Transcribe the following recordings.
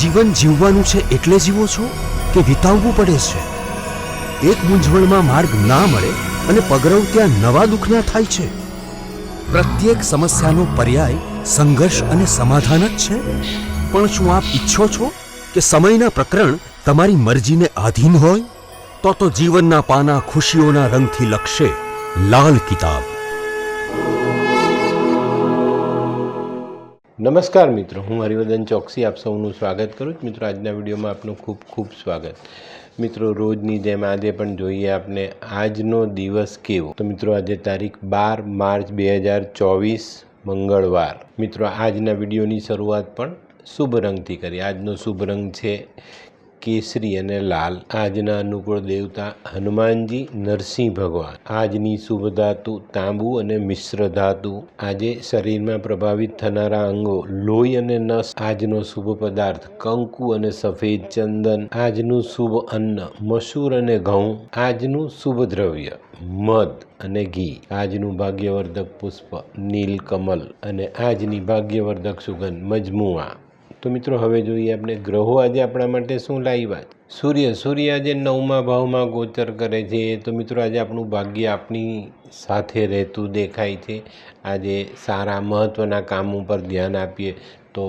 જીવન જીવવાનું છે એટલે જીવો છો કે વિતાવવું પડે છે? એક મૂંઝવણમાં માર્ગ ના મળે અને પગરવ ત્યાં નવા દુઃખના થાય છે. પ્રત્યેક સમસ્યાનો પર્યાય સંઘર્ષ અને સમાધાન જ છે. પણ શું આપ ઈચ્છો છો કે સમયના પ્રકરણ તમારી મરજીને આધીન હોય? તો જીવનના પાના ખુશીઓના રંગથી લખશે લાલ કિતાબ. નમસ્કાર મિત્રો, હું હરિવર્ધન ચોકસી આપ સૌનું સ્વાગત કરું છું. મિત્રો, આજના વિડીયોમાં આપનું ખૂબ ખૂબ સ્વાગત. મિત્રો, રોજની જેમ આજે પણ જોઈએ આપને આજનો દિવસ કેવો. તો મિત્રો, આજે તારીખ 12 માર્ચ 2024 મંગળવાર. મિત્રો, આજના વિડીયોની શરૂઆત પણ શુભ રંગથી કરી. આજનો શુભ રંગ છે કેસરી અને લાલ. આજના અનુકૂળ દેવતા હનુમાનજી, નરસિંહ ભગવાન. આજની શુભ ધાતુ તાંબુ અને મિશ્ર ધાતુ. આજે શરીરમાં પ્રભાવિત થનારા અંગો લોહી અને નસ. આજનો શુભ પદાર્થ કંકુ અને સફેદ ચંદન. આજનું શુભ અન્ન મસૂર અને ઘઉં. આજનું શુભ દ્રવ્ય મધ અને ઘી. આજનું ભાગ્યવર્ધક પુષ્પ નીલકમલ અને આજની ભાગ્યવર્ધક સુગંધ મજમુઆ. તો મિત્રો, હવે જોઈએ આપણે ગ્રહો આજે આપણા માટે શું લાવ્યા. સૂર્ય આજે 9મા ભાવમાં ગોચર કરે છે. તો મિત્રો, આજે આપણું ભાગ્ય આપણી સાથે રહેતું દેખાય છે. આજે સારા મહત્ત્વના કામ ઉપર ધ્યાન આપીએ તો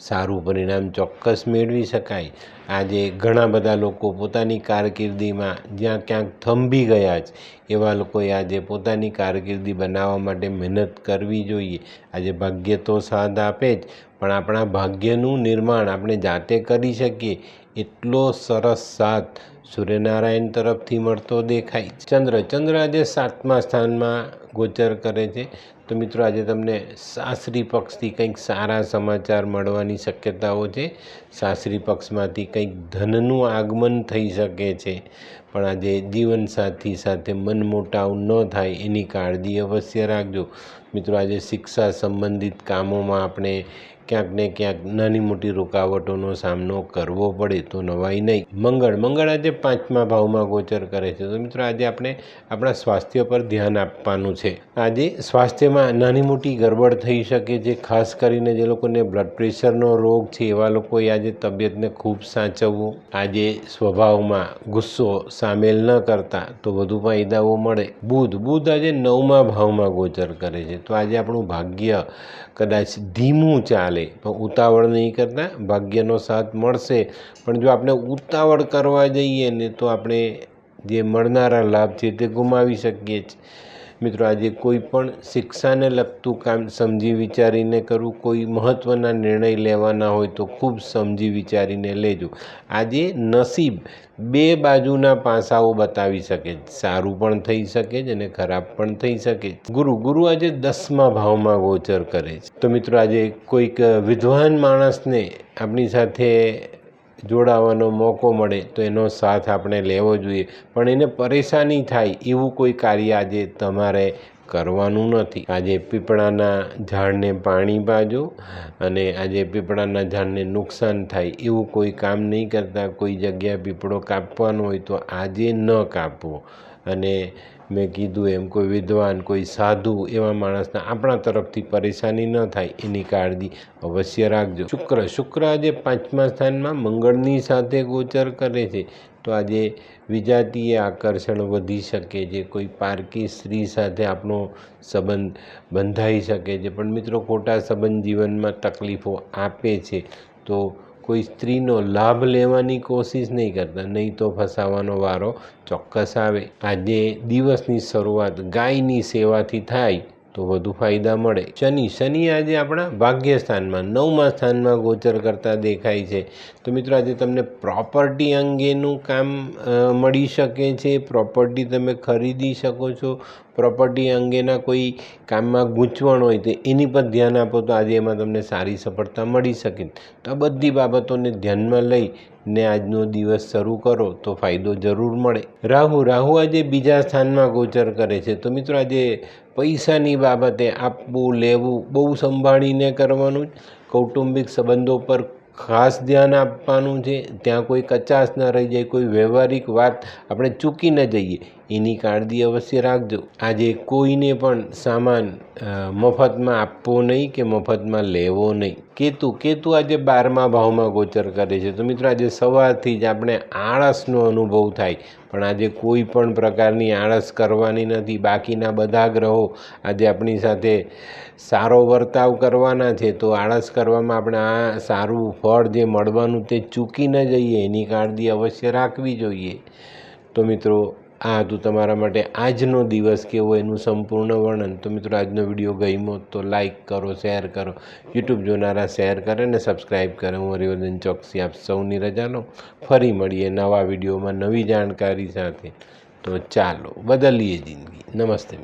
સારું પરિણામ ચોક્કસ મેળવી શકાય. આજે ઘણા બધા લોકો પોતાની કારકિર્દીમાં જ્યાં ક્યાંક થંભી ગયા છે એવા લોકોએ આજે પોતાની કારકિર્દી બનાવવા માટે મહેનત કરવી જોઈએ. આજે ભાગ્ય તો સાથ આપે જ, પણ આપણા ભાગ્યનું નિર્માણ આપણે જાતે કરી શકીએ એટલો સરસ સાથ સૂર્યનારાયણ તરફથી મળતો દેખાય. ચંદ્ર આજે 7મા સ્થાનમાં ગોચર કરે છે. તો મિત્રો, આજે તમને સાસરી પક્ષથી કંઈક સારા સમાચાર મળવાની શક્યતાઓ છે. સાસરી પક્ષમાંથી કંઈક ધનનું આગમન થઈ શકે છે. પણ આજે જીવનસાથી સાથે મનમોટાવ ન થાય એની કાળજી અવશ્ય રાખજો. મિત્રો, આજે શિક્ષા સંબંધિત કામોમાં આપણે ક્યાંક ને ક્યાંક નાની મોટી રૂકાવટોનો સામનો કરવો પડે તો નવાઈ નહીં. મંગળ આજે 5મા ભાવમાં ગોચર કરે છે. તો મિત્રો, આજે આપણે આપણા સ્વાસ્થ્ય પર ધ્યાન આપવાનું છે. આજે સ્વાસ્થ્યમાં નાની મોટી ગરબડ થઈ શકે છે. ખાસ કરીને જે લોકોને બ્લડ પ્રેશરનો રોગ છે એવા લોકોએ આજે તબિયતને ખૂબ સાચવવું. આજે સ્વભાવમાં ગુસ્સો સામેલ ન કરતા તો વધુ ફાયદાઓ મળે. બુધ આજે 9મા ભાવમાં ગોચર કરે છે. તો આજે આપણું ભાગ્ય કદાચ ધીમું ચાલે પણ ઉતાવળ નહીં કરતા. ભાગ્યનો સાથ મળશે, પણ જો આપણે ઉતાવળ કરવા જઈએ ને તો આપણે જે મળનારા લાભ છે તે ગુમાવી શકીએ છીએ. મિત્રો, આજે કોઈ પણ શિક્ષાને લગતું કામ સમજી વિચારીને કરવું. કોઈ મહત્ત્વના નિર્ણય લેવાના હોય તો ખૂબ સમજી વિચારીને લેજો. આજે નસીબ 2 બાજુના પાસાઓ બતાવી શકે છે. સારું પણ થઈ શકે છે અને ખરાબ પણ થઈ શકે છે. ગુરુ આજે 10મા ભાવમાં ગોચર કરે છે. તો મિત્રો, આજે કોઈક વિદ્વાન માણસને આપણી સાથે જોડાવાનો મોકો મળે તો એનો સાથ આપણે લેવો જોઈએ. પણ એને પરેશાની થાય એવું કોઈ કાર્ય આજે તમારે કરવાનું નથી. આજે પીપળાના ઝાડને પાણી પાજો અને આજે પીપળાના ઝાડને નુકસાન થાય એવું કોઈ કામ નહીં કરતા. કોઈ જગ્યાએ પીપળો કાપવાનો હોય તો આજે ન કાપવો. અને મેં કીધું એમ કોઈ વિદ્વાન, કોઈ સાધુ એવા માણસના આપણા તરફથી પરેશાની ન થાય એની કાળજી અવશ્ય રાખજો. શુક્ર આજે 5મા સ્થાનમાં મંગળની સાથે ગોચર કરે છે. તો આજે વિજાતીય આકર્ષણ વધી શકે છે. કોઈ પારકી સ્ત્રી સાથે આપણો સંબંધ બંધાઈ શકે છે. પણ મિત્રો, ખોટા સંબંધ જીવનમાં તકલીફો આપે છે. તો કોઈ સ્ત્રીનો લાભ લેવાની કોશિશ નહીં કરતા, નહીં તો ફસાવાનો વારો ચોક્કસ આવે. આજે દિવસની શરૂઆત ગાયની સેવાથી થાય તો વધુ ફાયદા મળે. શનિ આજે આપણા ભાગ્યસ્થાનમાં 9મા સ્થાનમાં ગોચર કરતા દેખાય છે. તો મિત્રો, આજે તમને પ્રોપર્ટી અંગેનું કામ મળી શકે છે. પ્રોપર્ટી તમે ખરીદી શકો છો. પ્રોપર્ટી અંગેના કોઈ કામમાં ગૂંચવણ હોય તો એની પર ધ્યાન આપો તો આજે એમાં તમને સારી સફળતા મળી શકે. તો આ બધી બાબતોને ધ્યાનમાં લઈને આજનો દિવસ શરૂ કરો તો ફાયદો જરૂર મળે. રાહુ આજે 2જા સ્થાનમાં ગોચર કરે છે. તો મિત્રો, આજે પૈસાની બાબતે આપવું લેવું બહુ સંભાળીને કરવાનું. કૌટુંબિક સંબંધો પર ખાસ ધ્યાન આપવાનું છે. ત્યાં કોઈ કચાશ ન રહી જાય, કોઈ વ્યવહારિક વાત આપણે ચૂકી ન જઈએ એની કાળજી અવશ્ય રાખજો. આજે કોઈને પણ સામાન મફતમાં આપવો નહીં કે મફતમાં લેવો નહીં. કેતુ આજે 12મા ભાવમાં ગોચર કરે છે. તો મિત્રો આજે સવારથી જ આપણે આળસનો અનુભવ થાય, પણ આજે કોઈ પણ પ્રકારની આળસ કરવાની નથી. બાકીના બધા ગ્રહો આજે આપણી સાથે સારો વર્તાવ કરવાના છે, તો આળસ કરવામાં આપણે આ સારું ફળ જે મળવાનું તે ચૂકી ન જઈએ એની કાળજી અવશ્ય રાખવી જોઈએ. તો મિત્રો આ હતું તમારા માટે આજનો દિવસ કેવો એનું સંપૂર્ણ વર્ણન. તો મિત્રો આજનો વિડીયો ગમ્યો તો લાઈક કરો, શેર કરો, યુટ્યુબ જોનારા શેર કરે ને સબસ્ક્રાઈબ કરે. હું હરિવર્ધન ચોકસી આપ સૌની રજા લો. ફરી મળીએ નવા વિડીયોમાં નવી જાણકારી સાથે. તો ચાલો બદલીએ જિંદગી. નમસ્તે.